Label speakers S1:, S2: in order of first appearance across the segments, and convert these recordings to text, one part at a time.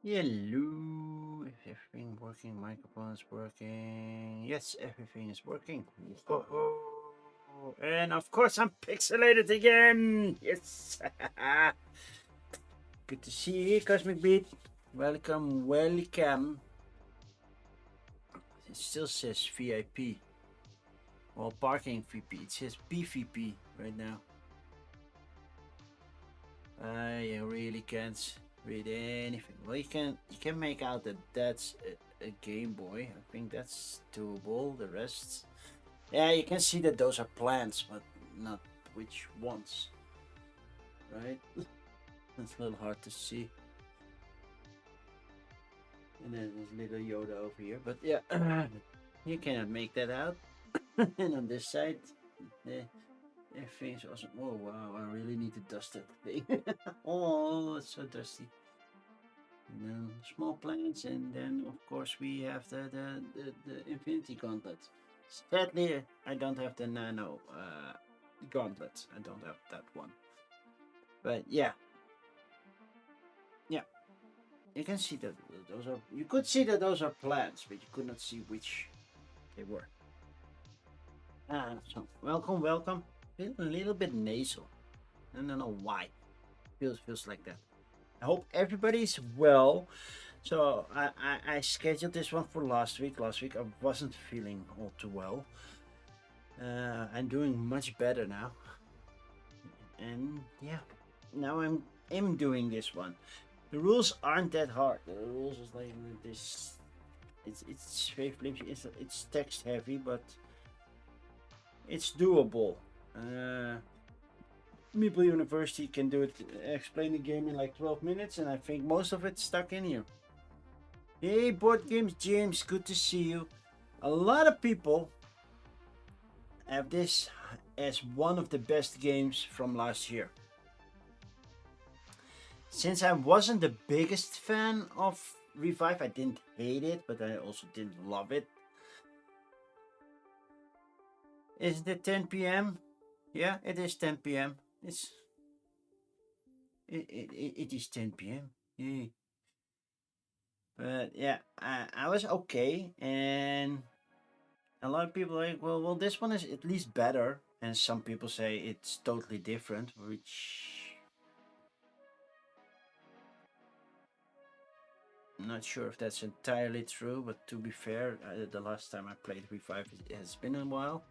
S1: Hello, is everything working? Microphone is working. Yes, everything is working. Oh, and of course, I'm pixelated again. Yes. Good to see you, Cosmic Beat. Welcome, welcome. It still says VIP. Well, parking VP. It says PVP right now. I really can't read anything. Well, you can make out that that's a Game Boy. I think that's doable. The rest, yeah, you can see that those are plants, but not which ones, right? That's a little hard to see. And then there's little Yoda over here, but yeah, you cannot make that out. And on this side, the everything is awesome. Oh wow, I really need to dust that thing. Oh, it's so dusty. And then small plants, and then of course we have the Infinity Gauntlet. Sadly, I don't have the Nano Gauntlet. I don't have that one. But yeah, yeah, you can see that those are. You could see that those are plants, but you could not see which they were. So welcome, welcome. Feel a little bit nasal. I don't know why. Feels like that. I hope everybody's well. So I scheduled this one for last week. Last week I wasn't feeling all too well. I'm doing much better now, and yeah, now I'm doing this one. The rules aren't that hard. The rules is like this. It's very flimsy. It's text heavy, but it's doable. Uh, Meeple University can do it. Explain the game in like 12 minutes, and I think most of it's stuck in here. Hey, Board Games James, good to see you. A lot of people have this as one of the best games from last year. Since I wasn't the biggest fan of Revive, I didn't hate it, but I also didn't love it. Is it 10 p.m.? Yeah, it is 10 p.m. It is 10 p.m. Yeah. But yeah, I was okay, and a lot of people are like, well, this one is at least better, and some people say it's totally different, which I'm not sure if that's entirely true. But to be fair, the last time I played Revive it has been a while.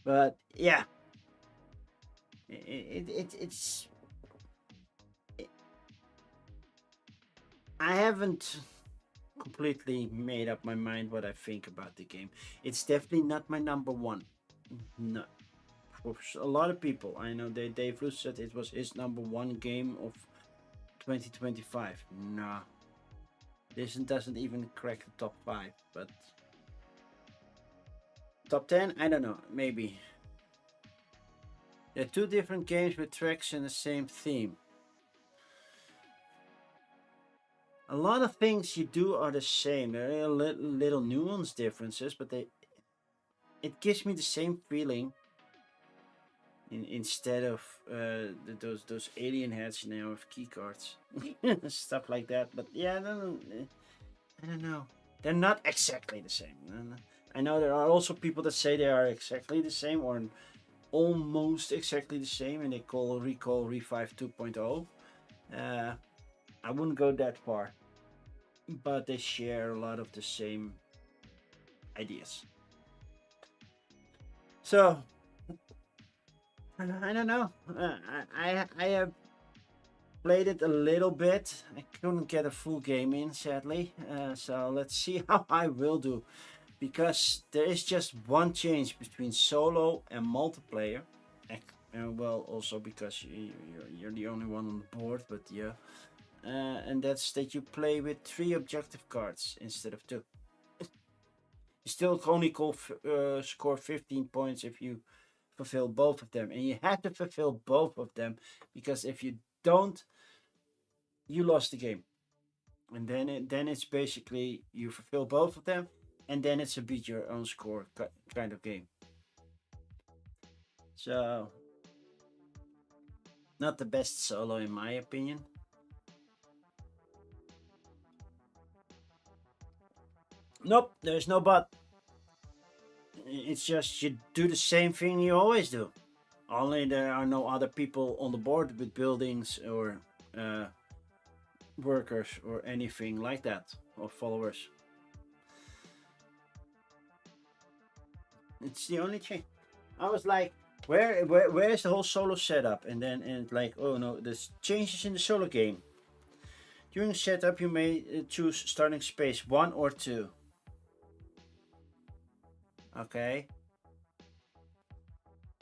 S1: But yeah, it's. I haven't completely made up my mind what I think about the game. It's definitely not my number one. No, for a lot of people, I know Dave Luce said it was his number one game of 2025. Nah, this doesn't even crack the top five. But top 10, I don't know, maybe. They're two different games with tracks and the same theme. A lot of things you do are the same. There are little nuance differences, but it gives me the same feeling. Instead of those alien heads now with key cards, stuff like that. But yeah, I don't know. They're not exactly the same. I know there are also people that say they are exactly the same or almost exactly the same, and they call Recall Revive 2.0. I wouldn't go that far, but they share a lot of the same ideas. So I don't know. I have played it a little bit. I couldn't get a full game in, sadly. So let's see how I will do, because there is just one change between solo and multiplayer. Well, also because you're the only one on the board, but yeah. And that's that you play with 3 objective cards instead of 2. You still only score 15 points if you fulfill both of them, and you have to fulfill both of them, because if you don't, you lost the game. And then it's basically you fulfill both of them, and then it's a beat your own score kind of game. So not the best solo in my opinion. Nope, there's no but. It's just you do the same thing you always do. Only there are no other people on the board with buildings or uh, workers or anything like that, or followers. It's the only change. I was like, where's the whole solo setup? And like, oh no, there's changes in the solo game. During setup, you may choose starting space 1 or 2. Okay.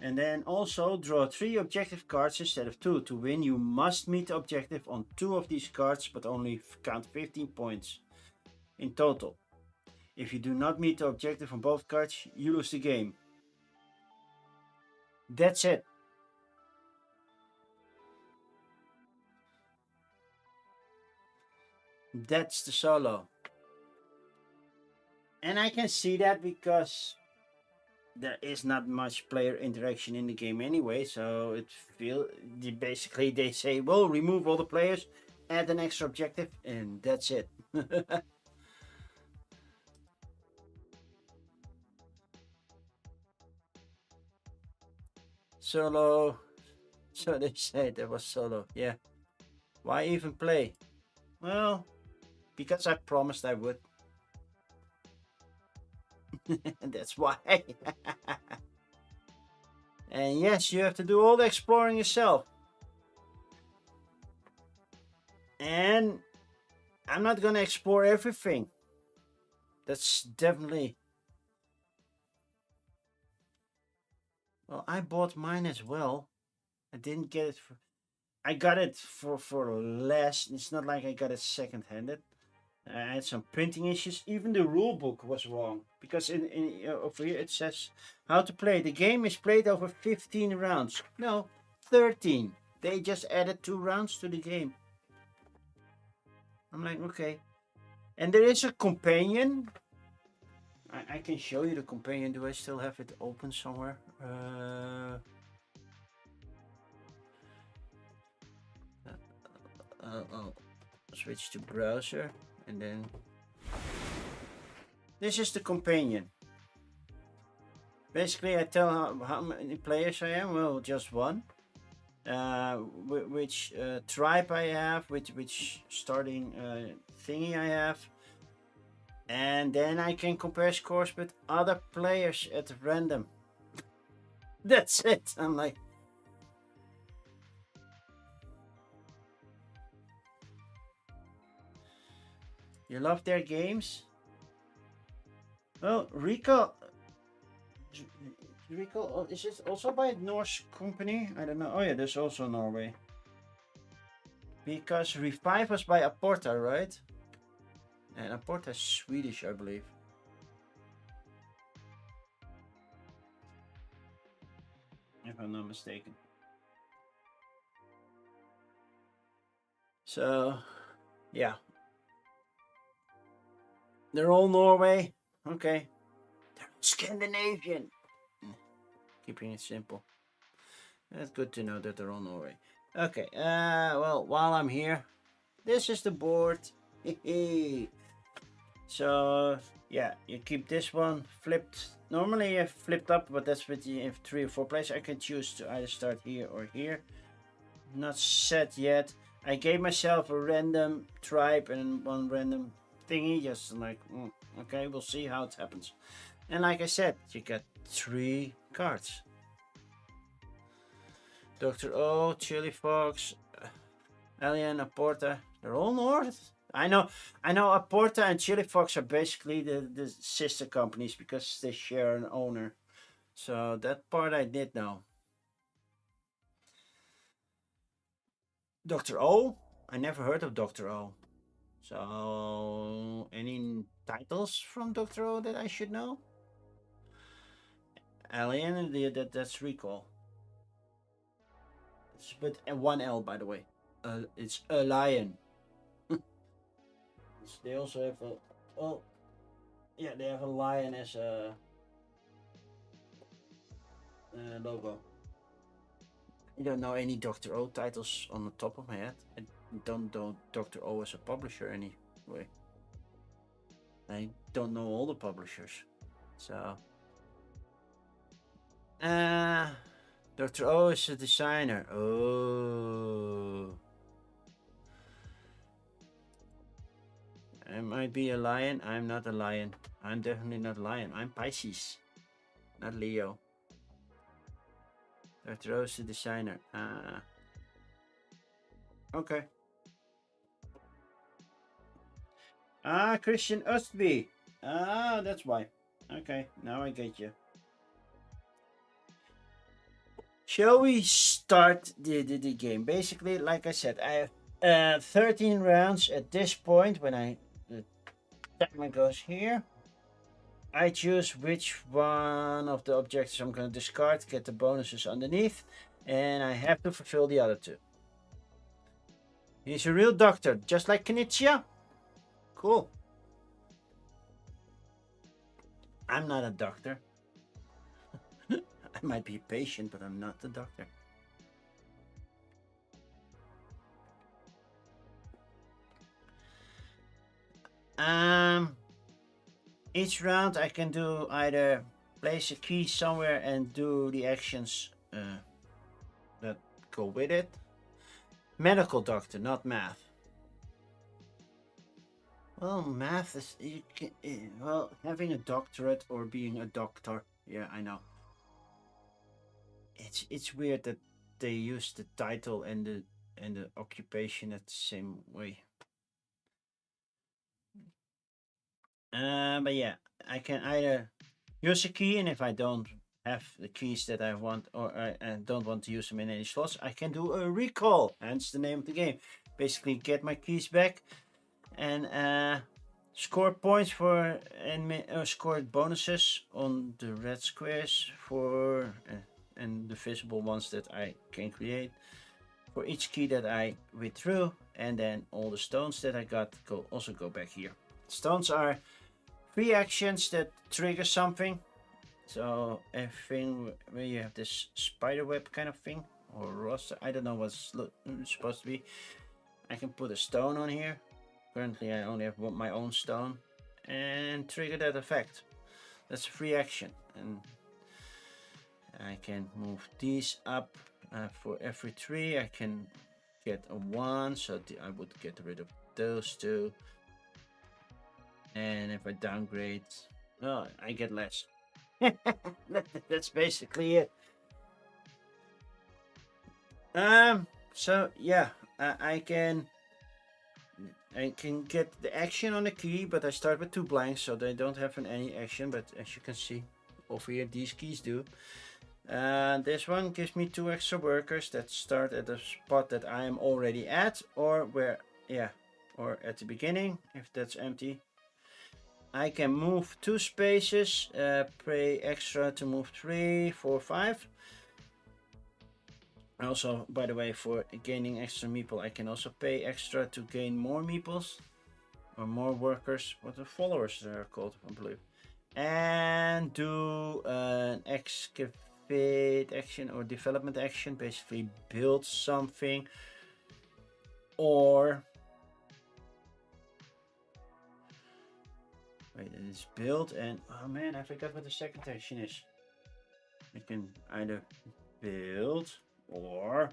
S1: And then also draw 3 objective cards instead of 2. To win, you must meet the objective on 2 of these cards, but only count 15 points in total. If you do not meet the objective on both cards, you lose the game. That's it. That's the solo. And I can see that because there is not much player interaction in the game anyway, so it feel basically they say, well, remove all the players, add an extra objective, and that's it. Solo. So they said there was solo. Yeah. Why even play? Well, because I promised I would. That's why. And yes, you have to do all the exploring yourself. And I'm not gonna explore everything. That's definitely. Well, I bought mine as well. I didn't get it for. I got it for less. It's not like I got it second-handed. I had some printing issues. Even the rule book was wrong because in over here it says how to play. The game is played over 15 rounds. No, 13. They just added 2 rounds to the game. I'm like, okay. And there is a companion. I can show you the companion. Do I still have it open somewhere? I'll switch to browser and then this is the companion. Basically, I tell how many players I am. Well, just one. Which tribe I have, which starting thingy I have, and then I can compare scores with other players at random. That's it. I'm like, you love their games? Well, Rico, is it also by a Norse company? I don't know. Oh yeah, there's also Norway. Because Revive was by Aporta, right? And Aporta is Swedish, I believe. If I'm not mistaken. So, yeah. They're all Norway. Okay. They're Scandinavian. Keeping it simple. That's good to know that they're all Norway. Okay. Well, while I'm here, this is the board. So, yeah, you keep this one flipped. Normally you flipped up, but that's with the if 3 or 4 players. I can choose to either start here or here. Not set yet. I gave myself a random tribe and one random thingy, just like, okay, we'll see how it happens. And like I said, you get 3 cards. Dr. O, Chili Fox, Alien, Aporta, they're all North. I know Aporta and Chili Fox are basically the sister companies because they share an owner. So that part I did know. Dr. O? I never heard of Dr. O. So, any titles from Dr. O that I should know? Alien, that's Recall. It's with one L, by the way. It's a lion. They also have a. Well, yeah, they have a lion as a logo. I don't know any Dr. O titles on the top of my head. I don't know Dr. O as a publisher anyway. I don't know all the publishers. So, Dr. O is a designer. Oh. I might be a lion. I'm not a lion. I'm definitely not a lion. I'm Pisces, not Leo. Dr. O is a designer. Okay. Christian Östby. That's why. Okay, now I get you. Shall we start the game? Basically, like I said, I have 13 rounds at this point. When the timer goes here, I choose which one of the objectives I'm going to discard, get the bonuses underneath, and I have to fulfill the other two. He's a real doctor, just like Kenichia. Cool. I'm not a doctor. I might be a patient, but I'm not the doctor. Each round I can do either place a key somewhere and do the actions that go with it. Medical doctor, not math. Well, math is well, having a doctorate or being a doctor. Yeah, I know. It's weird that they use the title and the occupation at the same way. But yeah, I can either use a key, and if I don't have the keys that I want, or I don't want to use them in any slots, I can do a recall. Hence the name of the game. Basically, get my keys back and score points for and score bonuses on the red squares for and the visible ones that I can create for each key that I withdrew, and then all the stones that I got also go back here. Stones are free actions that trigger something. So everything where you have this spider web kind of thing, or roster, I don't know what's supposed to be. I can put a stone on here. Currently I only have my own stone, and trigger that effect. That's a free action, and I can move these up for every 3. I can get a 1, so I would get rid of those 2. And if I downgrade, well, I get less. That's basically it. So yeah, I can get the action on the key, but I start with 2 blanks, so they don't have any action. But as you can see over here, these keys do. This one gives me 2 extra workers that start at the spot that I am already at, or or at the beginning if that's empty. I can move 2 spaces, pay extra to move 3, 4, 5. Also, by the way, for gaining extra meeple, I can also pay extra to gain more meeples or more workers. What the followers they are called, I believe. And do an excavate action or development action, basically build something, or wait, it is build, and oh man, I forgot what the second action is. I can either build, or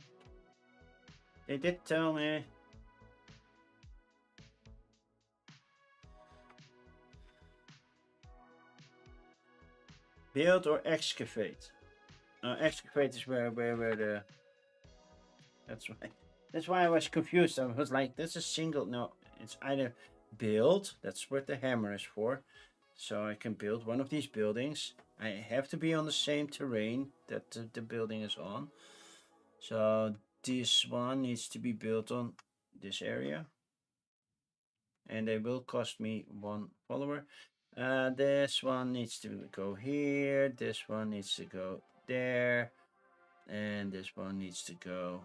S1: they did tell me build or excavate. Excavate is where the that's why I was confused. I was like, this is single. No, it's either build, that's what the hammer is for, so I can build one of these buildings. I have to be on the same terrain that the building is on, so this one needs to be built on this area, and they will cost me 1 follower. This one needs to go here, this one needs to go there, and this one needs to go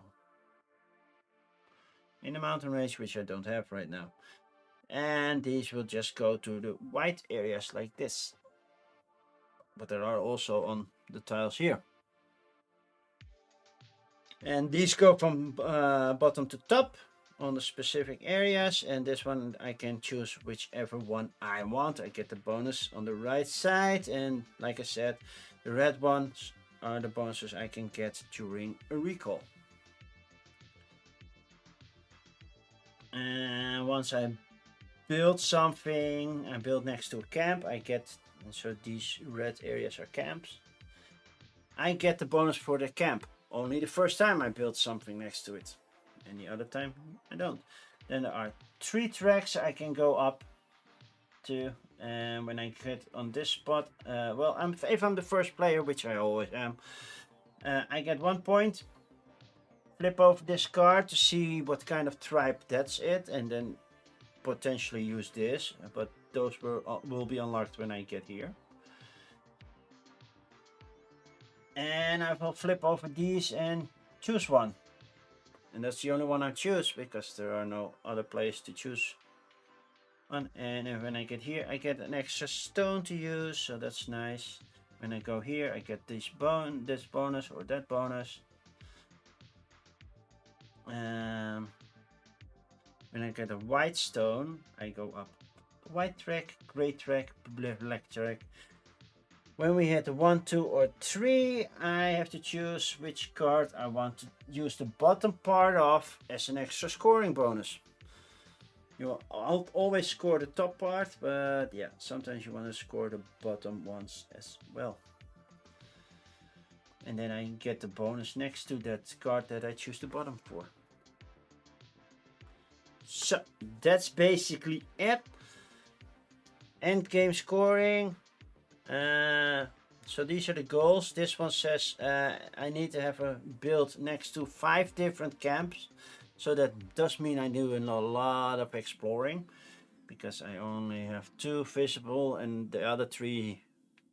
S1: in the mountain range, which I don't have right now. And these will just go to the white areas like this, but there are also on the tiles here, and these go from bottom to top. on the specific areas, and this one I can choose whichever one I want. I get the bonus on the right side, and like I said, the red ones are the bonuses I can get during a recall. And once I build something, I build next to a camp, I get, so these red areas are camps, I get the bonus for the camp only the first time I build something next to it. Any other time I don't. Then there are 3 tracks I can go up to, and when I get on this spot, well, if I'm the first player, which I always am, I get 1 point. Flip over this card to see what kind of tribe that's it, and then potentially use this, but those will be unlocked when I get here. And I will flip over these and choose one. And that's the only one I choose because there are no other places to choose on. And when I get here, I get an extra stone to use, so that's nice. When I go here, I get this bonus or that bonus. When I get a white stone, I go up white track, gray track, black track. When we hit 1, 2, or 3, I have to choose which card I want to use the bottom part of as an extra scoring bonus. You always score the top part, but yeah, sometimes you want to score the bottom ones as well. And then I get the bonus next to that card that I choose the bottom for. So that's basically it. End game scoring. So these are the goals. This one says I need to have a build next to 5 different camps. So that does mean I do a lot of exploring, because I only have 2 visible and the other 3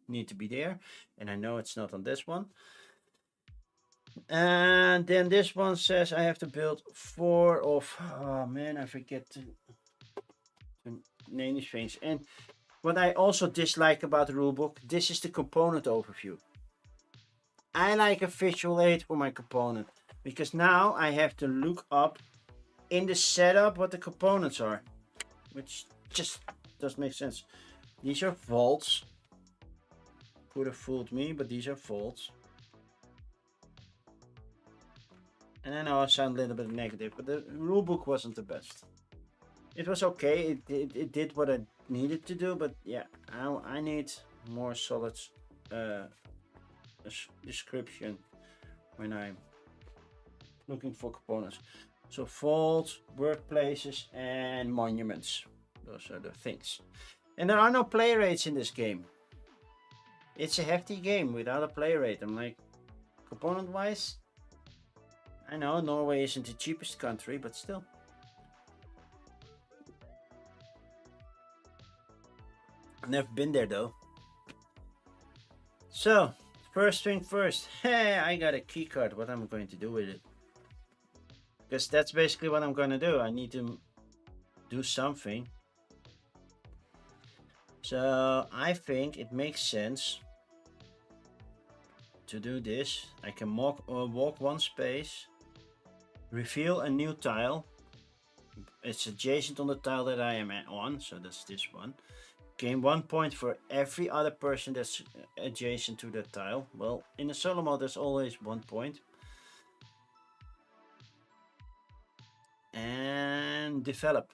S1: need to be there, and I know it's not on this one. And then this one says I have to build 4 of, oh man, I forget to name these things. And what I also dislike about the rulebook, this is the component overview. I like a visual aid for my component, because now I have to look up in the setup what the components are, which just doesn't make sense. These are vaults. Could have fooled me, but these are vaults. And I know I sound a little bit negative, but the rulebook wasn't the best. It was okay, it did what I needed to do, but yeah, I need more solid description when I'm looking for components. So vaults, workplaces, and monuments. Those are the things. And there are no play rates in this game. It's a hefty game without a play rate. I'm like, component wise, I know Norway isn't the cheapest country, but still. I've never been there though. So, first thing first. Hey, I got a key card. What am I going to do with it? Because that's basically what I'm going to do. I need to do something. So, I think it makes sense to do this. I can walk 1 space, reveal a new tile. It's adjacent on the tile that I am on, so that's this one. Gain 1 point for every other person that's adjacent to that tile. Well, in the solo mode there's always 1 point. And develop.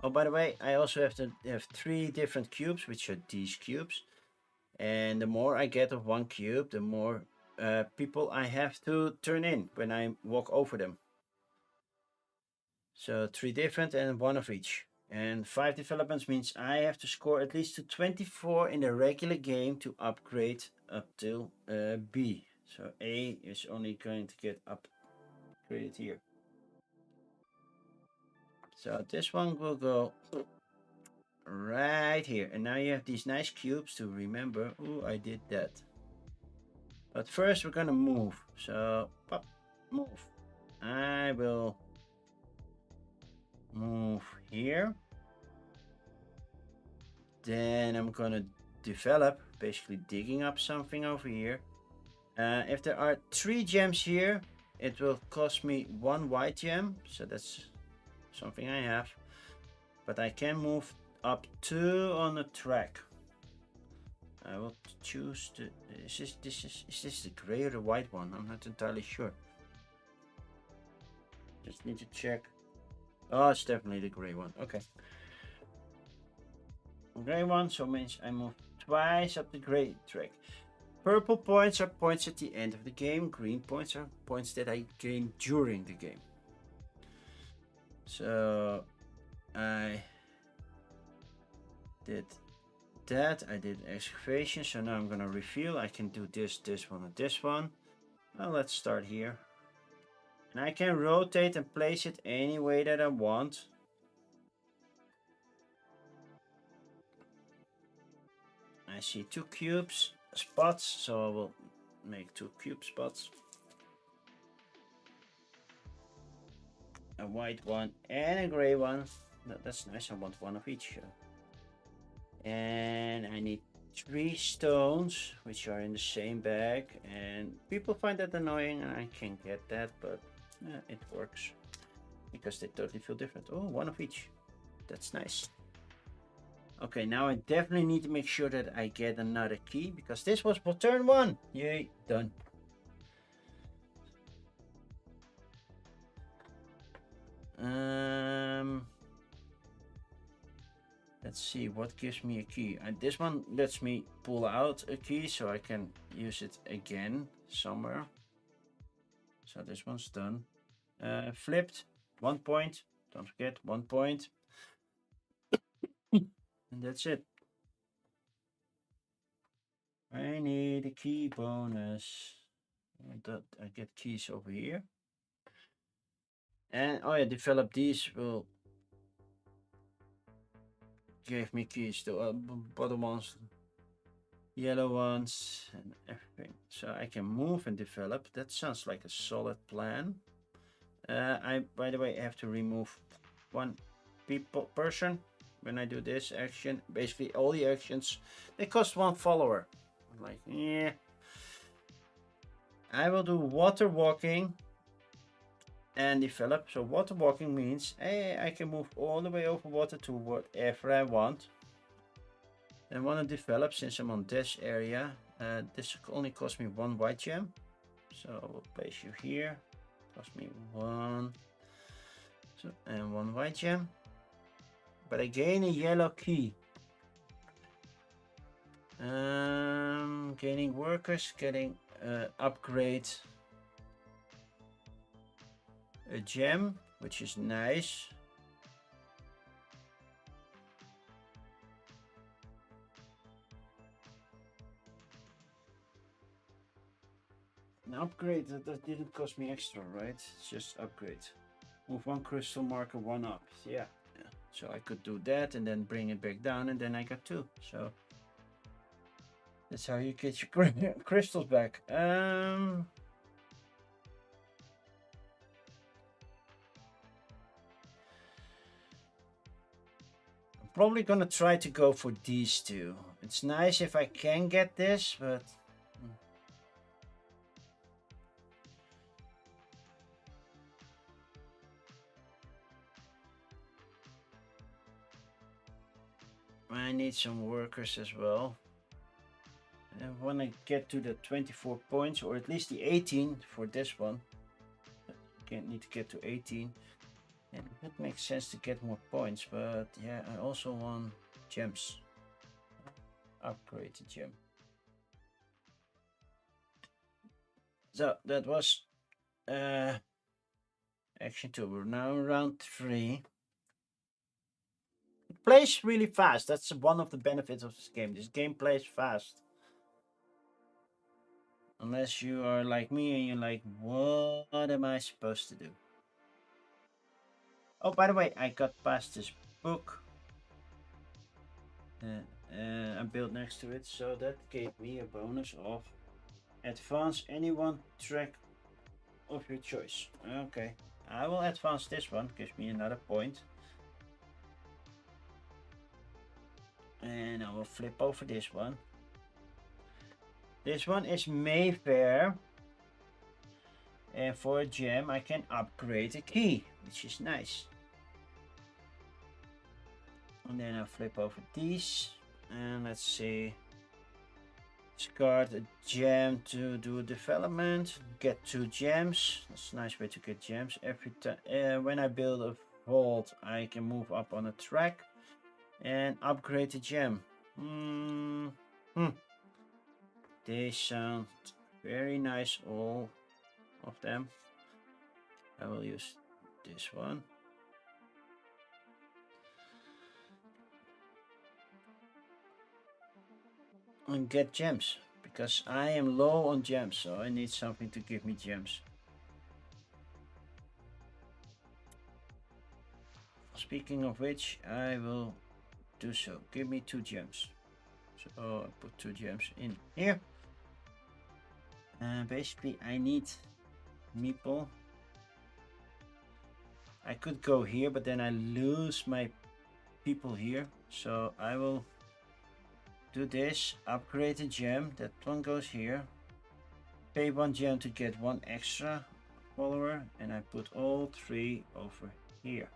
S1: Oh, by the way, I also have to have 3 different cubes, which are these cubes. And the more I get of 1 cube, the more people I have to turn in when I walk over them. So 3 different and 1 of each. And 5 developments means I have to score at least to 24 in the regular game to upgrade up to B. So A is only going to get upgraded here. So this one will go right here. And now you have these nice cubes to remember, oh, I did that. But first we're gonna move. So, pop, move. I will move here. Then I'm gonna develop, basically digging up something over here. If there are 3 gems here, it will cost me 1 white gem. So that's something I have. But I can move up 2 on the track. I will choose the. Is this the gray or the white one? I'm not entirely sure. Just need to check. Oh, it's definitely the gray one. Okay. Gray one, so means I move twice up the gray track. Purple points are points at the end of the game. Green points are points that I gain during the game. So I did that. I did excavation. So now I'm gonna reveal. I can do this one, and this one. Well, let's start here. And I can rotate and place it any way that I want. I see 2 cubes spots, so I will make 2 cube spots. A white one and a gray one. That's nice. I want one of each. And I need 3 stones, which are in the same bag. And people find that annoying, and I can get that, but it works because they totally feel different. Oh, one of each. That's nice. Okay, now I definitely need to make sure that I get another key, because this was for turn 1. Yay, done. Let's see what gives me a key. This one lets me pull out a key, so I can use it again somewhere. So this one's done. Flipped, 1 point. Don't forget, 1 point. And that's it. I need a key bonus. I get keys over here. And oh yeah, develop these will give me keys to bottom ones, yellow ones, and everything. So I can move and develop. That sounds like a solid plan. I, by the way, have to remove 1 person when I do this action. Basically, all the actions, they cost 1 follower. I'm like, yeah. I will do water walking and develop. So water walking means, hey, I can move all the way over water to whatever I want. And want to develop, since I'm on this area, this only cost me 1 white gem. So I will place you here. Cost me 1. So, and 1 white gem. But I gain a yellow key. Gaining workers, getting upgrade a gem, which is nice. An upgrade that didn't cost me extra, right? It's just upgrade. Move 1 crystal marker 1 up. Yeah. So I could do that and then bring it back down, and then I got 2. So that's how you get your crystals back. I'm probably gonna try to go for these 2. It's nice if I can get this, but I need some workers as well. And when I get to the 24 points, or at least the 18 for this one, need to get to 18. And it makes sense to get more points, but yeah, I also want gems. Upgrade the gem. So that was action 2. We're now in round 3. It plays really fast. That's one of the benefits of this game. This game plays fast. Unless you are like me and you're like, what am I supposed to do? Oh, by the way, I got past this book. I built next to it, so that gave me a bonus of advance any one track of your choice. Okay, I will advance this one, gives me another point. And I will flip over this one. This one is Mayfair. And for a gem, I can upgrade a key, which is nice. And then I flip over these, and let's see. Discard a gem to do development. Get 2 gems. That's a nice way to get gems. Every time when I build a vault, I can move up on a track and upgrade the gem. They sound very nice, all of them. I will use this one. And get gems, because I am low on gems, so I need something to give me gems. Speaking of which, I will do so. Give me 2 gems. So I put 2 gems in here. Basically, I need meeple. I could go here, but then I lose my people here. So I will do this, upgrade a gem. That one goes here. Pay 1 gem to get 1 extra follower, and I put all 3 over here.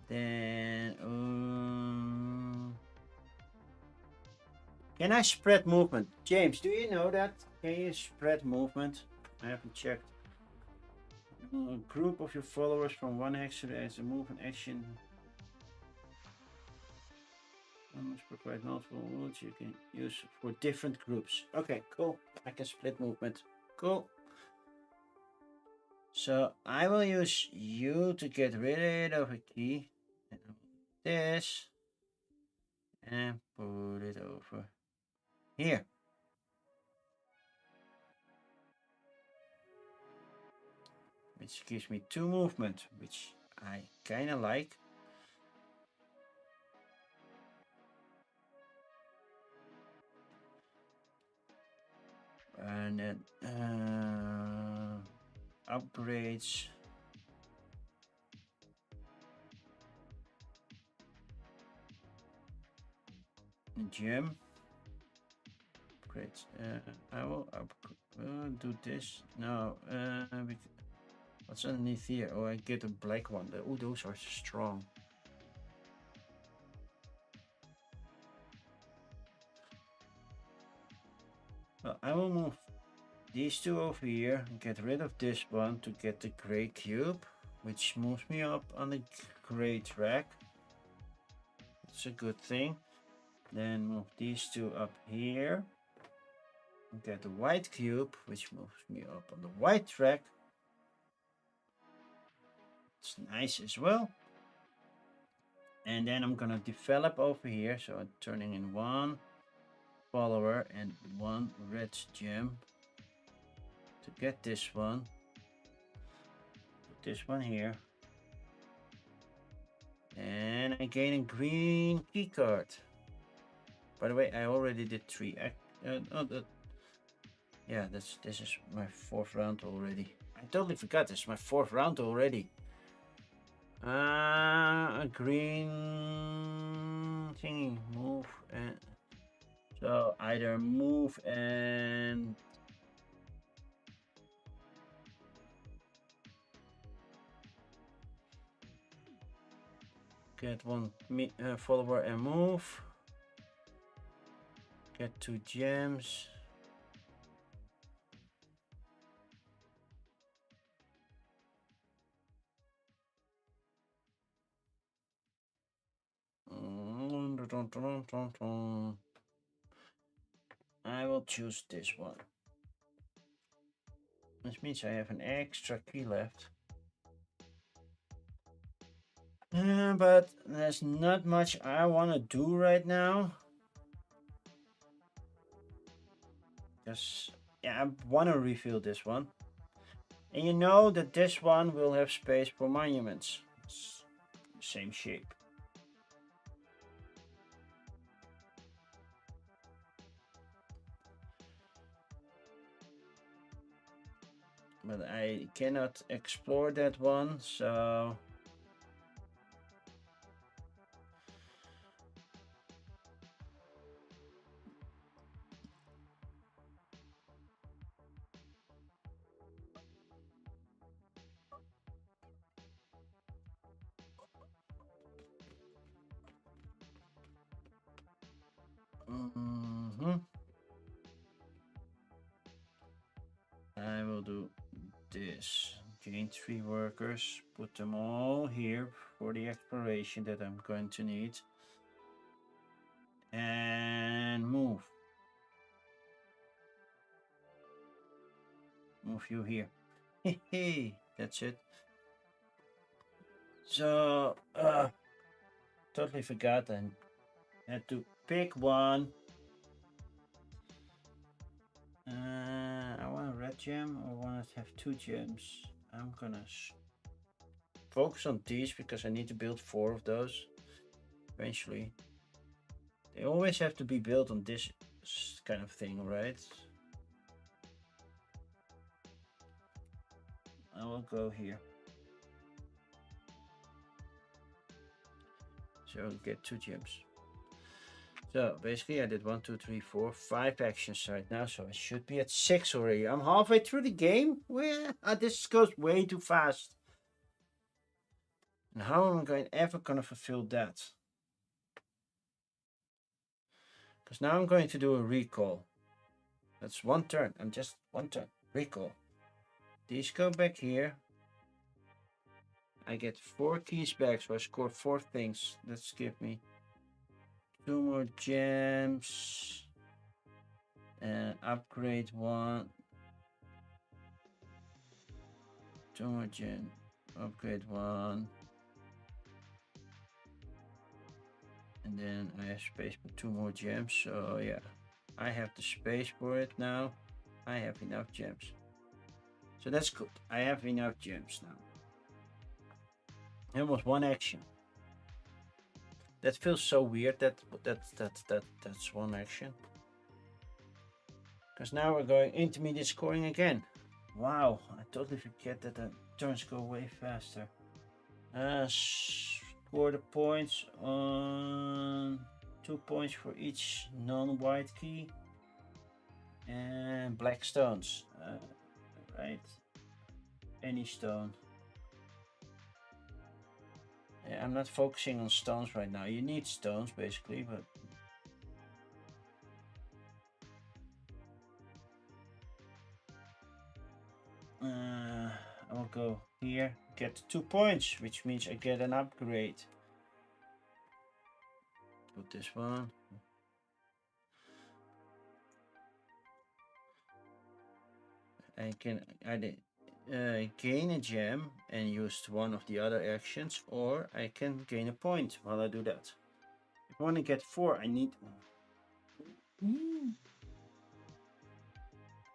S1: Then can I spread movement? James, do you know that? Can you spread movement? I haven't checked. A group of your followers from one action as a movement action. Must provide multiple moves you can use for different groups. Okay, cool. I can split movement. Cool. So I will use you to get rid of a key. This. And put it over here. Which gives me 2 movement, which I kind of like. And then upgrades. The gem. Upgrades. I will do this. No, what's underneath here? Oh, I get a black one. Oh, those are strong. Well, I will move these 2 over here, get rid of this one to get the gray cube, which moves me up on the gray track. It's a good thing. Then move these 2 up here. Get the white cube, which moves me up on the white track. It's nice as well. And then I'm gonna develop over here, so I'm turning in 1 follower and 1 red gem to get this one. Put this one here. And I gain a green key card. By the way, I already did 3. Yeah, this is my 4th round already. I totally forgot this is my 4th round already. A green thingy, move, and so either move and get 1 follower and move. Get 2 gems. I will choose this one. This means I have an extra key left. But there's not much I want to do right now. Because, yeah, I want to refill this one. And you know that this one will have space for monuments. It's the same shape. But I cannot explore that one, so I will do this. Gain 3 workers, put them all here for the exploration that I'm going to need. And move. Move you here. Hey, that's it. So, totally forgot I had to pick one. I want a red gem or want to have 2 gems. I'm gonna focus on these because I need to build 4 of those eventually. They always have to be built on this kind of thing, right? I will go here. So I'll get 2 gems. So basically I did 1, 2, 3, 4, 5 actions right now. So I should be at 6 already. I'm halfway through the game. Well, this goes way too fast. And how am I ever gonna fulfill that? Because now I'm going to do a recall. That's 1 turn. I'm just 1 turn. Recall. These go back here. I get 4 keys back, so I score 4 things. Let's give me 2 more gems. And upgrade 1. 2 more gems. Upgrade 1. And then I have space for 2 more gems. So yeah, I have the space for it now. I have enough gems. So that's good. I have enough gems now. It was 1 action. That feels so weird that's 1 action. Because now we're going intermediate scoring again. Wow, I totally forget that the turns go way faster. Score the points on 2 points for each non-white key and black stones. Right, any stone. Yeah, I'm not focusing on stones right now. You need stones basically, but I will go here, get 2 points, which means I get an upgrade. Put this one. I can either gain a gem and use one of the other actions, or I can gain a point while I do that. If I want to get 4, I need...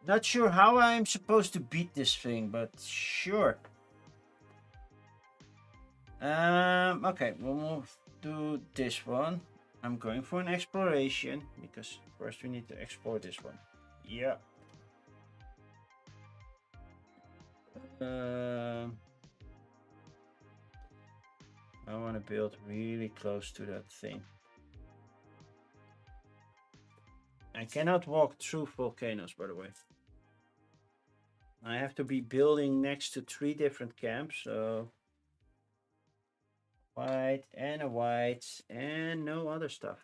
S1: Not sure how I'm supposed to beat this thing, but sure. Okay, we'll move to this one. I'm going for an exploration because first we need to explore this one. Yeah. I want to build really close to that thing. I cannot walk through volcanoes, by the way. I have to be building next to 3 different camps, so white and a white and no other stuff.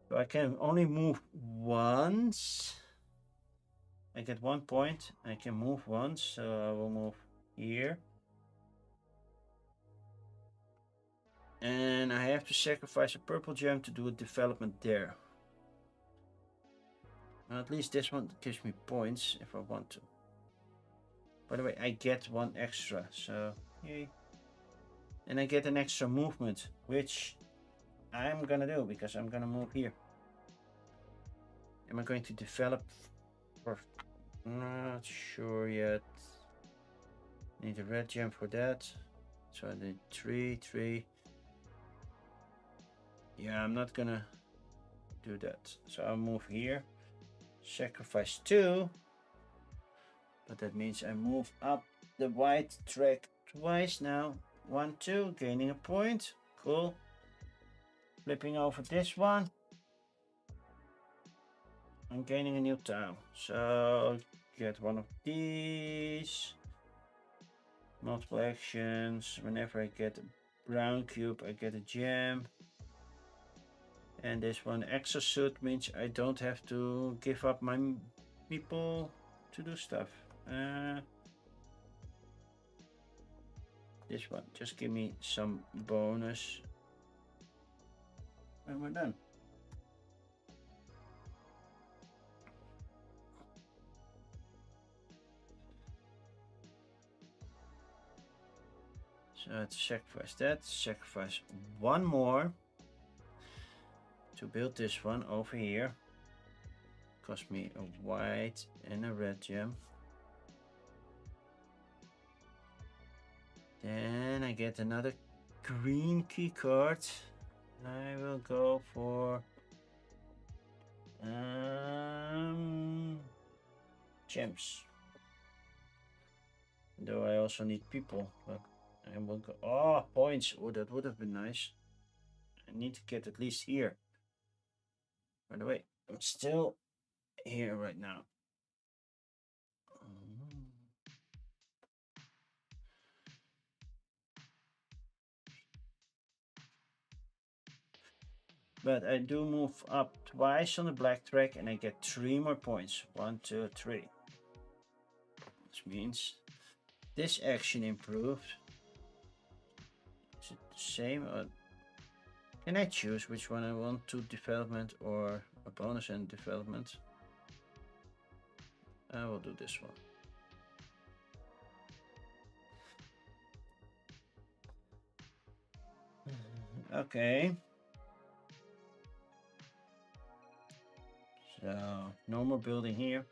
S1: So I can only move once. I get 1 point. I can move once, so I will move here. And I have to sacrifice a purple gem to do a development there. Well, at least this one gives me points if I want to. By the way, I get 1 extra, so yay. And I get an extra movement, which I'm gonna do because I'm gonna move here. Am I going to develop? Or not sure yet. Need a red gem for that. So I did 3, 3. Yeah, I'm not gonna do that. So I'll move here. Sacrifice 2. But that means I move up the white track twice now. 1, 2, gaining a point. Cool. Flipping over this one. I'm gaining a new tile. So get 1 of these. Multiple actions. Whenever I get a brown cube, I get a gem. And this one exosuit means I don't have to give up my people to do stuff. This one, just give me some bonus and we're done. So let's sacrifice that, sacrifice one more to build this one over here. Cost me a white and a red gem. Then I get another green key card. I will go for gems. Though I also need people, but I will go. Oh, points. Oh, that would have been nice. I need to get at least here. By the way, I'm still here right now. But I do move up twice on the black track and I get 3 more points. 1, 2, 3. Which means this action improved. Is it the same? Or can I choose which one I want to development or a bonus and development? I will do this one. Okay. So no more building here.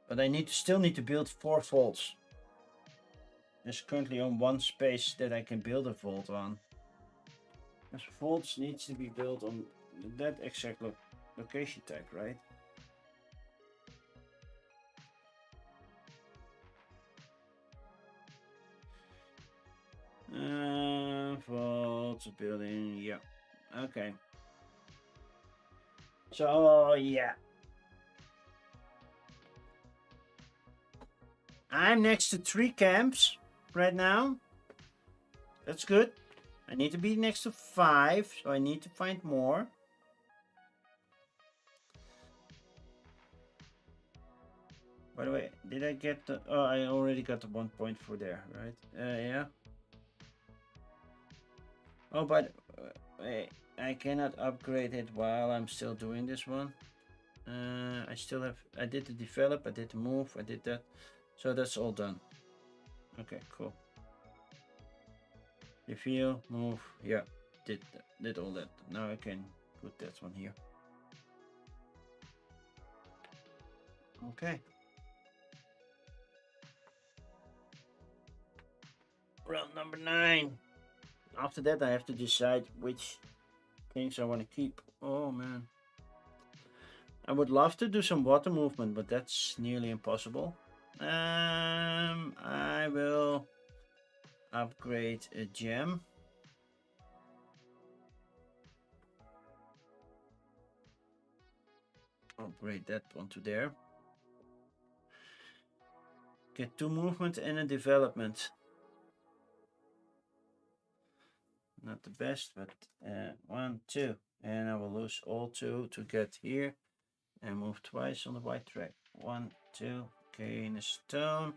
S1: But I still need to build 4 vaults. There's currently on 1 space that I can build a vault on. Because vaults needs to be built on that exact location type, right? Vault building, yeah. Okay. So yeah. I'm next to 3 camps right now. That's good. I need to be next to 5, so I need to find more. By the way, did I get the... Oh, I already got the 1 point for there, right? Yeah. Oh, but wait, I cannot upgrade it while I'm still doing this one. I still have... I did the develop, I did the move, I did that. So that's all done. Okay, cool. Reveal, move, yeah, did all that. Now I can put that one here. Okay. Round number 9. After that I have to decide which things I want to keep. Oh man. I would love to do some water movement, but that's nearly impossible. I will upgrade a gem. Upgrade that one to there. Get 2 movement and a development. Not the best, but 1, 2. And I will lose all 2 to get here. And move twice on the white track. 1, 2. Gain a stone.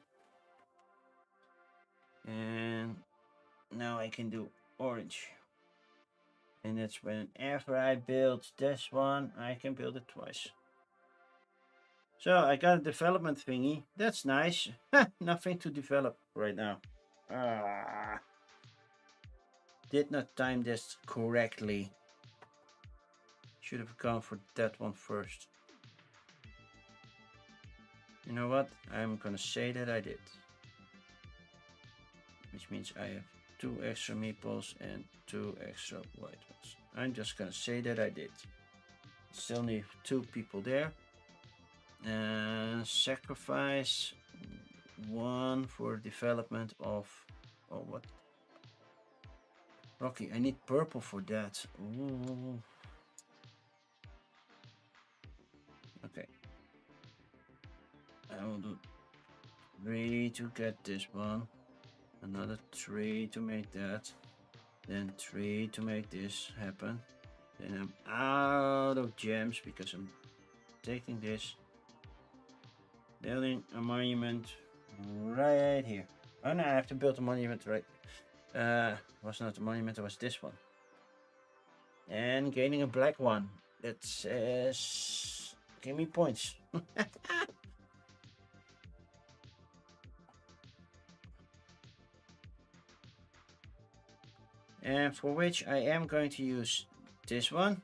S1: And now I can do orange. And that's whenever I build this one, I can build it twice. So I got a development thingy. That's nice. Nothing to develop right now. Did not time this correctly. Should have gone for that one first. You know what? I'm gonna say that I did. Which means I have 2 extra meeples and 2 extra white ones. I'm just gonna say that I did. Still need 2 people there. And sacrifice 1 for development of... Oh, what? Rocky, I need purple for that. Ooh. Okay. I will do 3 to get this one. Another 3 to make that. Then 3 to make this happen. Then I'm out of gems because I'm taking this. Building a monument right here. Oh no, I have to build a monument right. Was not a monument, it was this one. And gaining a black one. That says give me points. And for which I am going to use this one.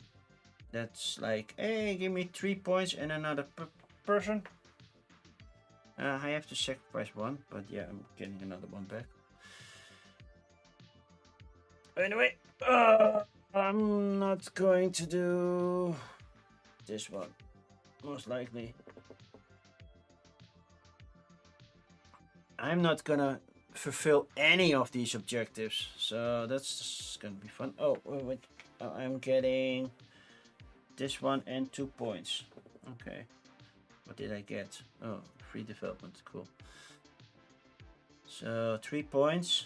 S1: That's like, hey, give me 3 points and another person. I have to sacrifice one, but yeah, I'm getting another one back. Anyway, I'm not going to do this one, most likely. I'm not gonna fulfill any of these objectives, so that's gonna be fun. Oh, wait, I'm getting this one and 2 points. Okay, what did I get? Oh, free development, cool. So 3 points.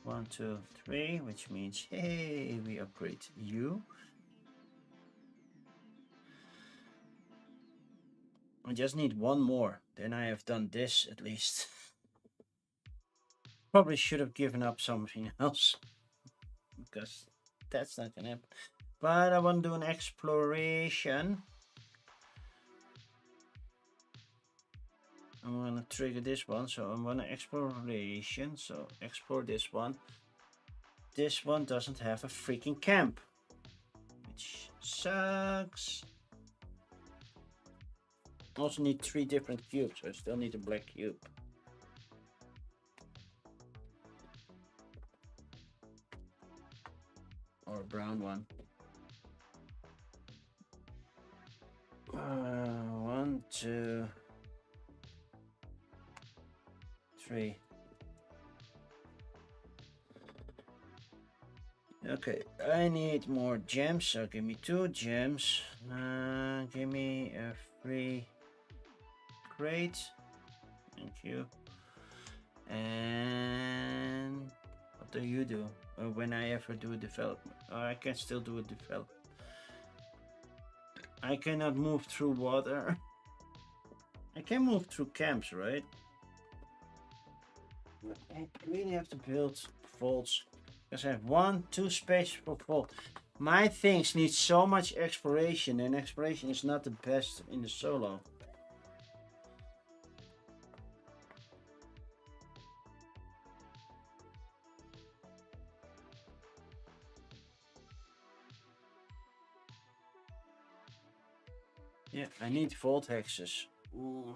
S1: 1, 2, 3, which means, hey, we upgrade you. I just need one more. Then I have done this at least. Probably should have given up something else. Because that's not gonna happen. But I want to do an exploration. I'm gonna trigger this one. So I'm gonna exploration. So explore this one. This one doesn't have a freaking camp. Which sucks. Also need 3 different cubes. So I still need a black cube. Or a brown one. 1, 2, 3. Okay, I need more gems, so give me 2 gems. Give me a free crate. Thank you. And what do you do? When I ever do a development? Oh, I can still do a development. I cannot move through water. I can move through camps, right? I really have to build vaults. Because I have 1, 2 spaces for vault. My things need so much exploration, and exploration is not the best in the solo. Yeah, I need vault hexes. Ooh.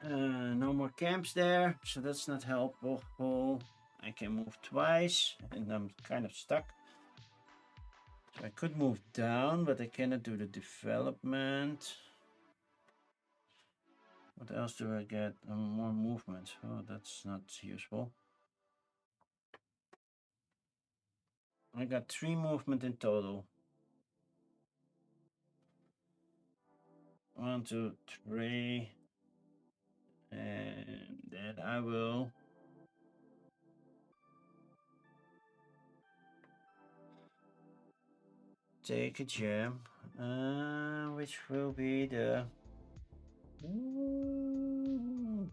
S1: No more camps there, so that's not helpful. I can move twice, and I'm kind of stuck. So I could move down, but I cannot do the development. What else do I get? More movement. Oh, that's not useful. I got 3 movement in total. 1, 2, 3. And then I will take a gem, which will be the... Ooh.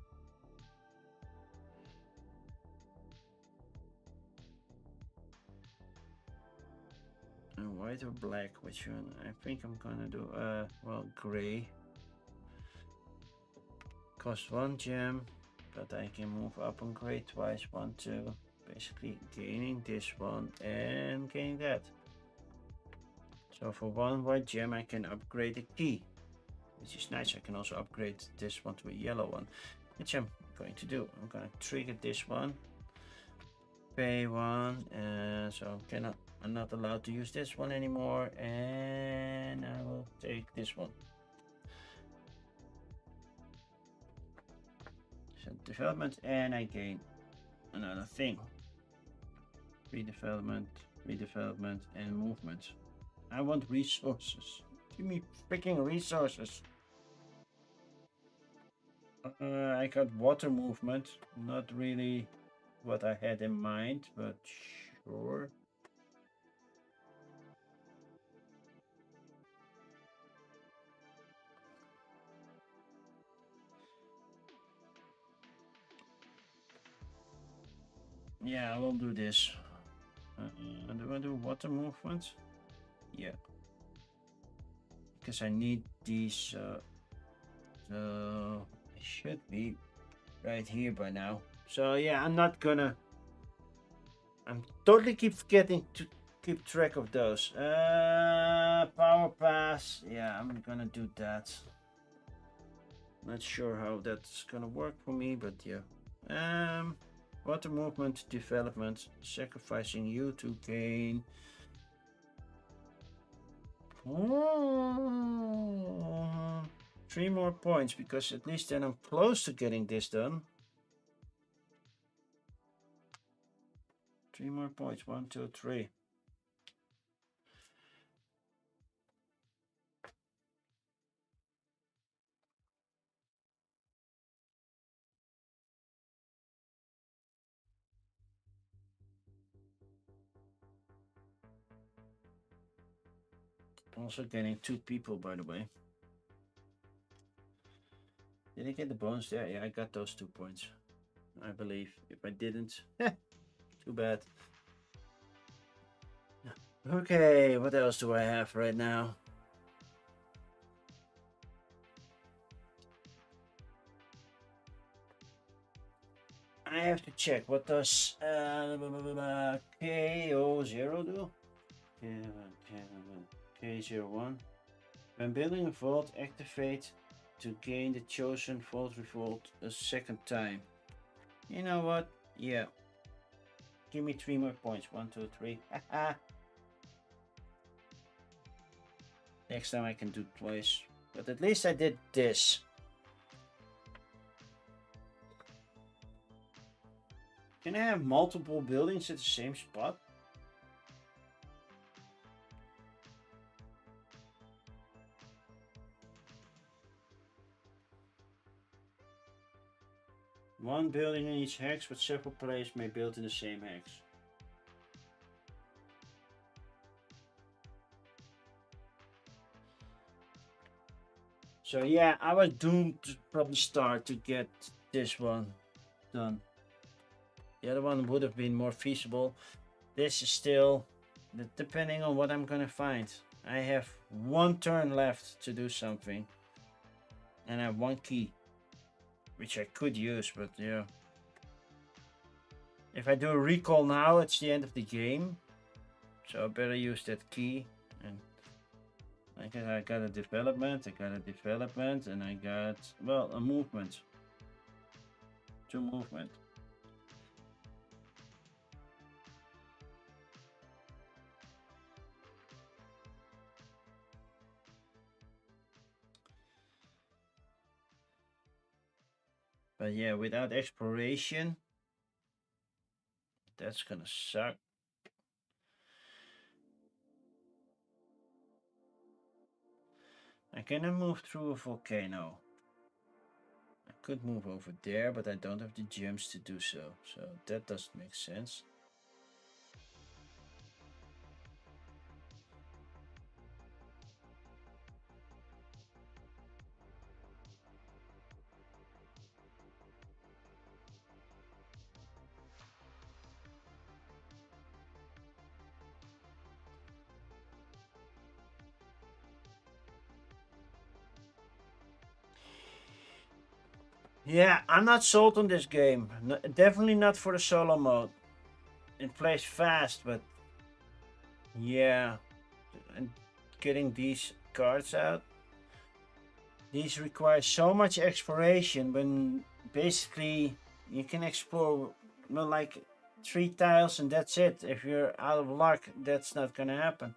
S1: White or black? Which one? I think I'm gonna do well, gray. Cost 1 gem, but I can move up on gray twice. 1, 2. Basically gaining this one and gaining that. So for 1 white gem I can upgrade a key, which is nice. I can also upgrade this one to a yellow one, which I'm going to do. I'm gonna trigger this one, pay 1, so I'm not allowed to use this one anymore, and I will take this one. So development, and I gain another thing. Redevelopment, redevelopment, and movement. I want resources. Give me freaking resources. I got water movement, not really what I had in mind, but sure. Yeah, I will do this. Do I do water movement? Yeah. Because I need these. It should be right here by now. So yeah, I'm totally keep forgetting to keep track of those. Power pass. Yeah, I'm gonna do that. Not sure how that's gonna work for me, but yeah. Water movement development, sacrificing you to gain. Oh, 3 more points, because at least then I'm close to getting this done. 3 more points. 1, 2, 3. Also getting 2 people, by the way. Did I get the bonus there? Yeah, I got those 2 points, I believe. If I didn't, too bad. Okay, what else do I have right now? I have to check. What does KO0 do? K01. When building a vault, activate to gain the chosen vault revolt a second time. You know what? Yeah. Give me 3 more points. 1, 2, 3. Next time I can do twice. But at least I did this. Can I have multiple buildings at the same spot? One building in each hex, but several players may build in the same hex. So yeah, I was doomed from the start to get this one done. The other one would have been more feasible. This is still, depending on what I'm gonna find. I have 1 turn left to do something. And I have 1 key, which I could use, but yeah. If I do a recall now, it's the end of the game. So I better use that key. And I got a development, and I got, well, a movement. 2 movement. But yeah, without exploration, that's gonna suck. I cannot move through a volcano. I could move over there, but I don't have the gems to do so. So that doesn't make sense. Yeah, I'm not sold on this game. No, definitely not for the solo mode. It plays fast, but yeah, and getting these cards out, these require so much exploration when basically you can explore, well, like 3 tiles and that's it. If you're out of luck, that's not gonna happen.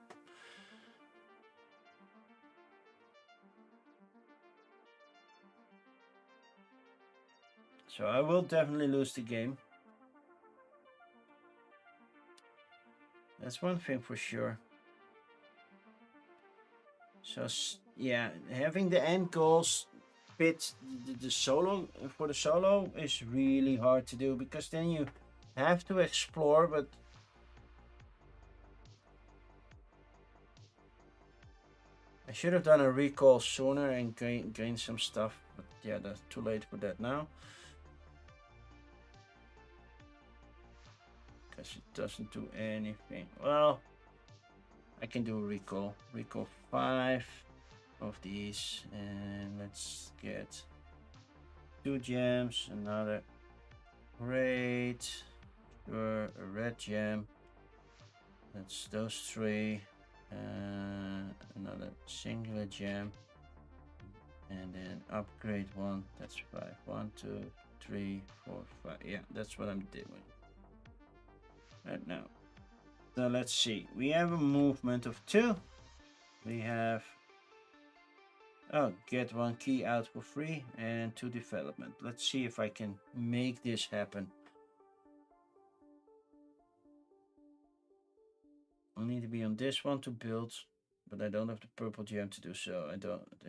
S1: So I will definitely lose the game. That's one thing for sure. So yeah, having the end goals fit the solo for the solo is really hard to do, because then you have to explore, but I should have done a recall sooner and gained some stuff, but yeah, that's too late for that now. Because it doesn't do anything. Well, I can do a recall. Recall 5 of these, and let's get 2 gems, another great, sure, a red gem. That's those 3. Another singular gem, and then upgrade 1. That's 5. 1, 2, 3, 4, 5. Yeah, that's what I'm doing right now. So let's see. We have a movement of 2. We have get 1 key out for free and 2 development. Let's see if I can make this happen. I need to be on this one to build, but I don't have the purple gem to do so. I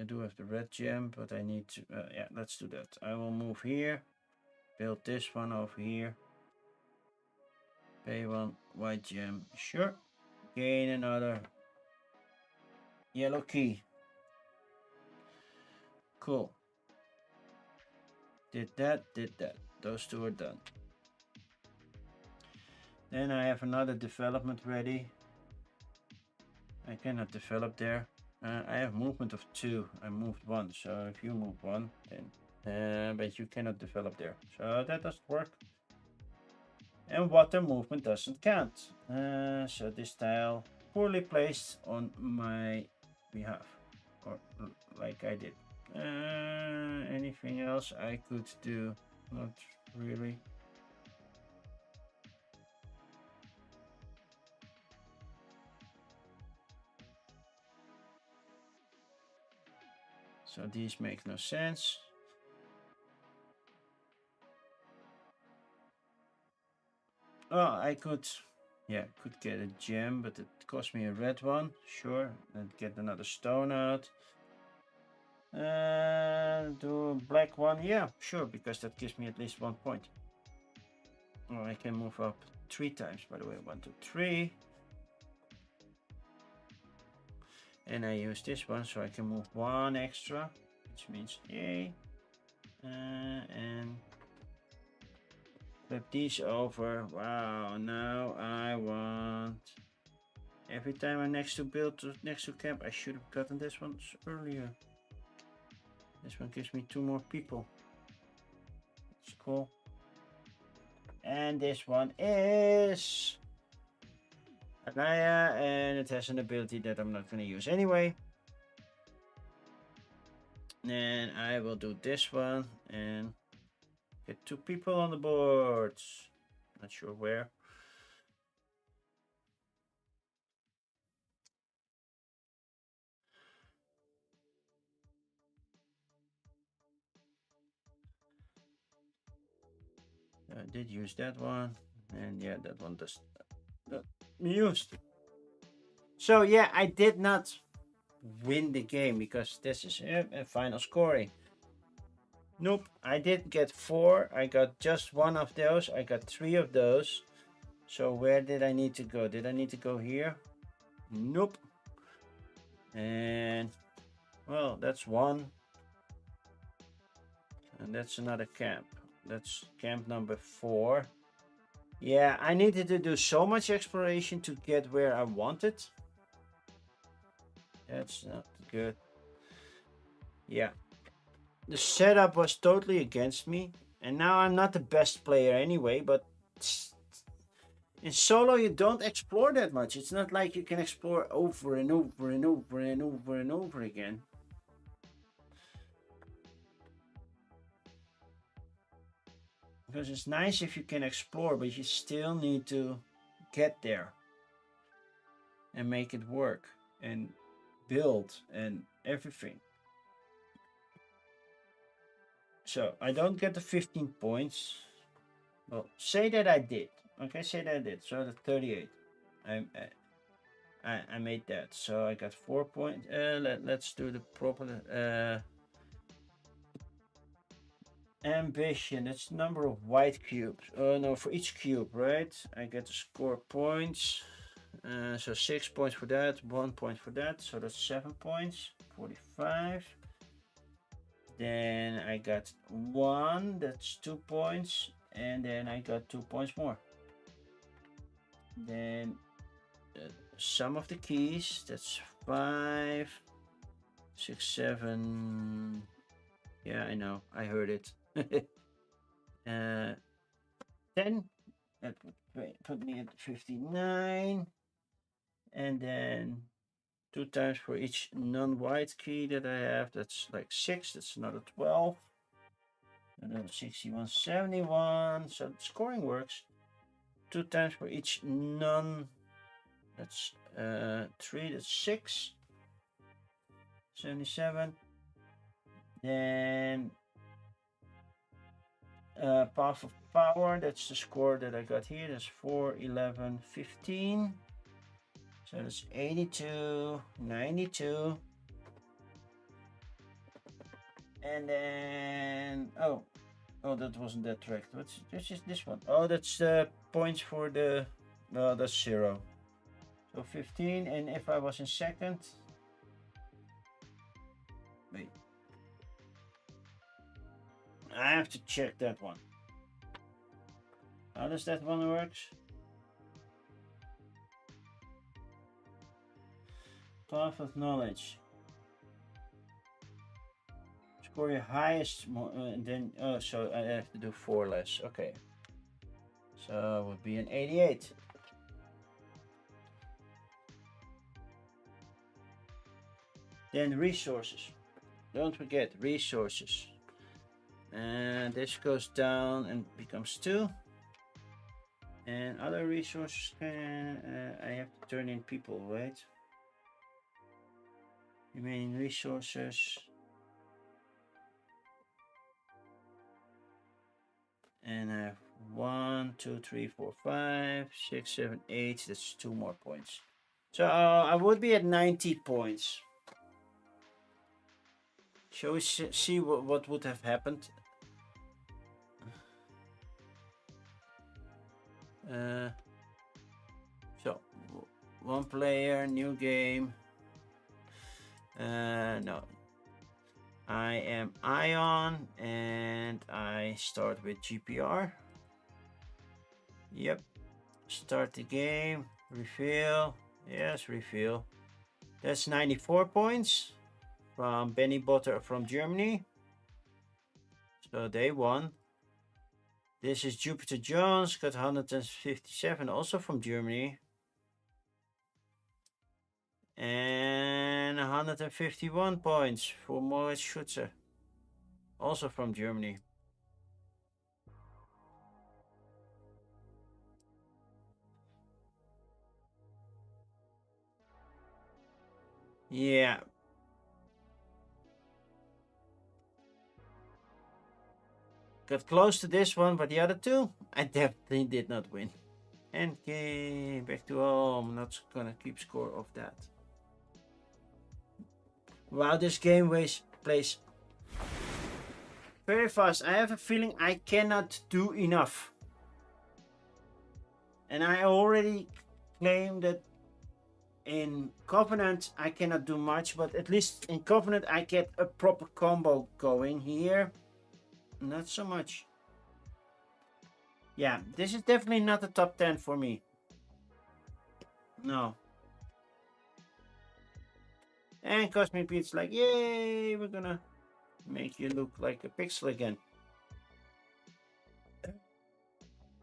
S1: do have the red gem, but I need to yeah, let's do that. I will move here, build this one over here, pay 1 white gem, sure, gain another yellow key. Cool. Did that. Those 2 are done. Then I have another development ready. I cannot develop there. I have movement of 2. I moved 1, so if you move 1, then but you cannot develop there, so that doesn't work. And water movement doesn't count. So this tile poorly placed on my behalf, or like I did. Anything else I could do? Not really. So these make no sense. Oh, I could, yeah, could get a gem, but it cost me a red one. Sure, and get another stone out. Do a black one, yeah, sure, because that gives me at least 1 point. Oh, I can move up 3 times, by the way. 1, 2, 3. And I use this one, so I can move 1 extra, which means yay. And flip these over. Wow, now I want. Every time I'm next to build, next to camp, I should have gotten this one earlier. This one gives me 2 more people. It's cool. And this one is Anaya, and it has an ability that I'm not going to use anyway. Then I will do this one and get 2 people on the board. Not sure where. I did use that one, and yeah, that one does not used. So yeah, I did not win the game because this is a final scoring. Nope, I did get 4. I got just 1 of those. I got 3 of those. So where did I need to go? Did I need to go here? Nope. And well, that's 1. And that's another camp. That's camp number 4. Yeah, I needed to do so much exploration to get where I wanted. That's not good. Yeah. The setup was totally against me. And now I'm not the best player anyway, but in solo you don't explore that much. It's not like you can explore over and over and over and over and over again. Because it's nice if you can explore, but you still need to get there and make it work and build and everything. So I don't get the 15 points. Well, say that I did. Okay, say that I did. So the 38. I made that. So I got 4 points. Let's do the proper. Ambition, that's the number of white cubes. Oh no, for each cube, right? I get to score points. So 6 points for that, 1 point for that. So that's 7 points. 45. Then I got 1, that's 2 points. And then I got 2 points more. Then sum of the keys, that's 5, 6, 7. Yeah, I know, I heard it. 10. That would put me at 59. And then 2 times for each non-white key that I have. That's like 6. That's another 12. And then 61, 71. So the scoring works. 2 times for each non. That's 3. That's 6. 77. Then Path of Power. That's the score that I got here. That's 4, 11, 15. So that's 82, 92. And then, oh, that wasn't that track. What's just this one? Oh, that's points for the, well, that's 0. So 15, and if I was in second, wait, I have to check that one. How does that one works? Path of Knowledge. Score your highest, then, oh, so I have to do 4 less. Okay. So it would be an 88. Then resources. Don't forget resources. And this goes down and becomes 2. And other resources can, I have to turn in people, right? Remaining resources. And I have 1, 2, 3, 4, 5, 6, 7, 8. That's 2 more points. So I would be at 90 points. Shall we see what would have happened? So 1 player, new game. No. I am Ion and I start with GPR. Yep. Start the game. Refill. Yes, refill. That's 94 points from Benny Butter from Germany. So they won. This is Jupiter Jones, got 157, also from Germany. And 151 points for Moritz Schutzer, also from Germany. Yeah. Got close to this one, but the other two, I definitely did not win. And came back to home. Not gonna keep score of that. Wow, this game plays very fast. I have a feeling I cannot do enough. And I already claimed that in Covenant I cannot do much, but at least in Covenant I get a proper combo going. Here, not so much. Yeah, this is definitely not a top 10 for me. No. And Cosmic Beat's like, yay, we're gonna make you look like a pixel again.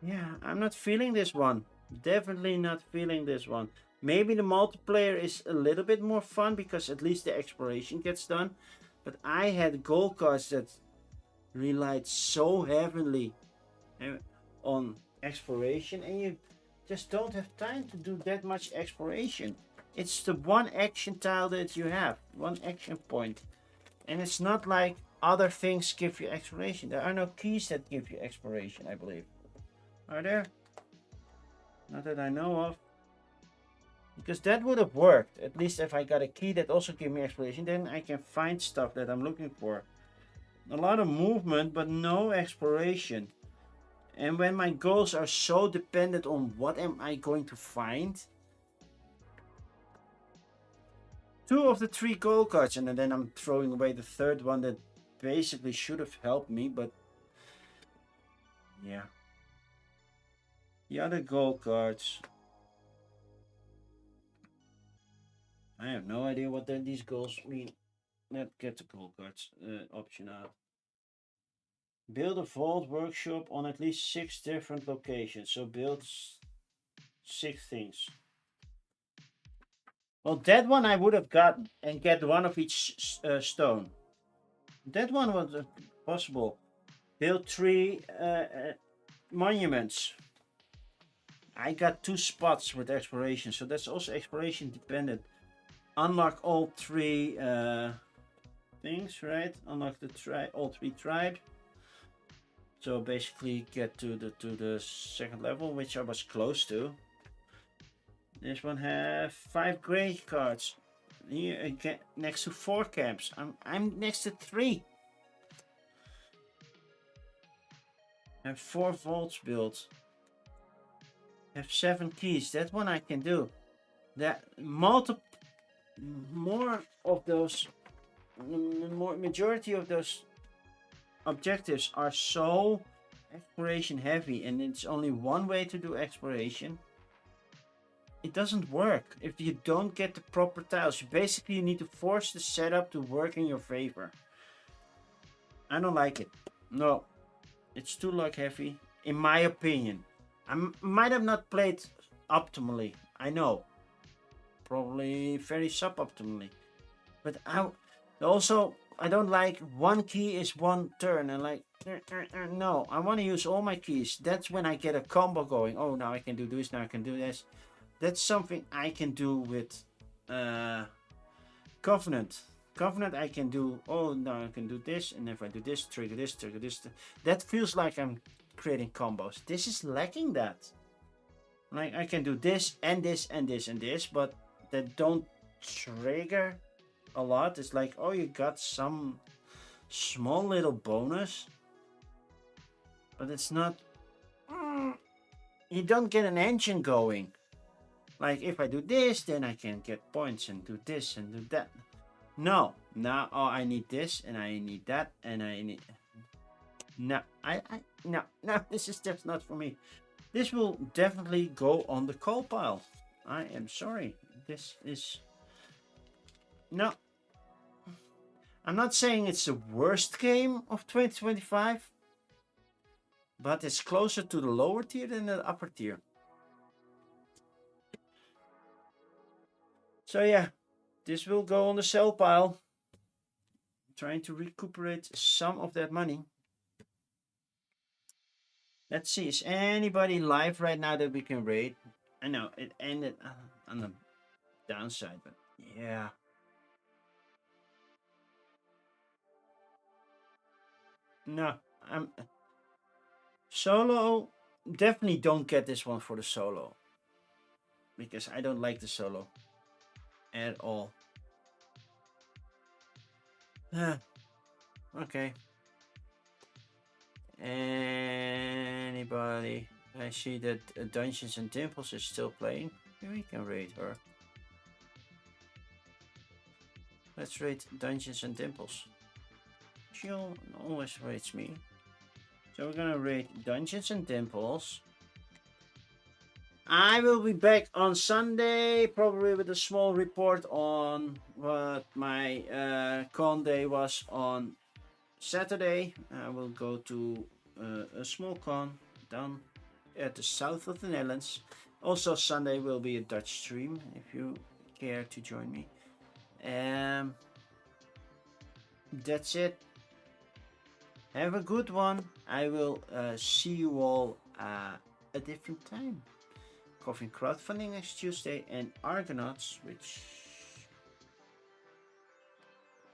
S1: Yeah, I'm not feeling this one. Definitely not feeling this one. Maybe the multiplayer is a little bit more fun because at least the exploration gets done. But I had goal cards that relied so heavily on exploration, and you just don't have time to do that much exploration. It's the one action tile that you have, one action point. And it's not like other things give you exploration. There are no keys that give you exploration, I believe. Are there? Not that I know of. Because that would have worked. At least if I got a key that also gives me exploration, then I can find stuff that I'm looking for. A lot of movement, but no exploration. And when my goals are so dependent on what am I going to find, 2 of the 3 goal cards, and then I'm throwing away the third one that basically should have helped me, but yeah. The other goal cards, I have no idea what these goals mean. Let's get the goal cards option out. Build a vault workshop on at least 6 different locations. So build 6 things. Well, that one I would have gotten and get 1 of each stone. That one was possible. Build 3 monuments. I got 2 spots with exploration, so that's also exploration dependent. Unlock all 3 things, right? Unlock all 3 tribes. So basically get to the second level, which I was close to. This one have 5 gray cards. Here again, next to 4 camps. I'm next to 3. Have 4 vaults built. Have 7 keys. That one I can do. That more of those, majority of those objectives are so exploration heavy, and it's only one way to do exploration. It doesn't work if you don't get the proper tiles. You basically need to force the setup to work in your favor. I don't like it. No, it's too luck heavy, in my opinion. I might have not played optimally. I know, probably very suboptimally, but I don't like one key is one turn and like no, I want to use all my keys. That's when I get a combo going. Oh, now I can do this, now I can do this. That's something I can do with Covenant. Covenant I can do, oh, now I can do this, and if I do this, trigger this, trigger this. That feels like I'm creating combos. This is lacking that. Like I can do this and this and this and this, but that don't trigger a lot. It's like, oh, you got some small little bonus, but it's not, you don't get an engine going. Like if I do this, then I can get points and do this and do that. No, now, oh, I need this and I need that and I need, no, no, this is just not for me. This will definitely go on the coal pile. I am sorry. This is, no. I'm not saying it's the worst game of 2025, but it's closer to the lower tier than the upper tier. So yeah, this will go on the sell pile. I'm trying to recuperate some of that money. Let's see, is anybody live right now that we can raid? I know it ended on the downside, but yeah. No, I'm solo. Definitely don't get this one for the solo, because I don't like the solo at all. Okay. Anybody? I see that Dungeons and Dimples is still playing. We can raid her. Let's raid Dungeons and Dimples. She always raids me. So we're gonna raid Dungeons and Dimples. I will be back on Sunday, probably with a small report on what my con day was on Saturday. I will go to a small con down at the south of the Netherlands. Also Sunday will be a Dutch stream if you care to join me. That's it. Have a good one. I will see you all a different time. Coffin crowdfunding next Tuesday, and Argonauts, which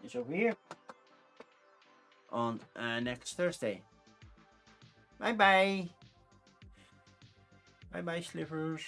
S1: is over here, on next Thursday. Bye bye. Bye bye, Slivers.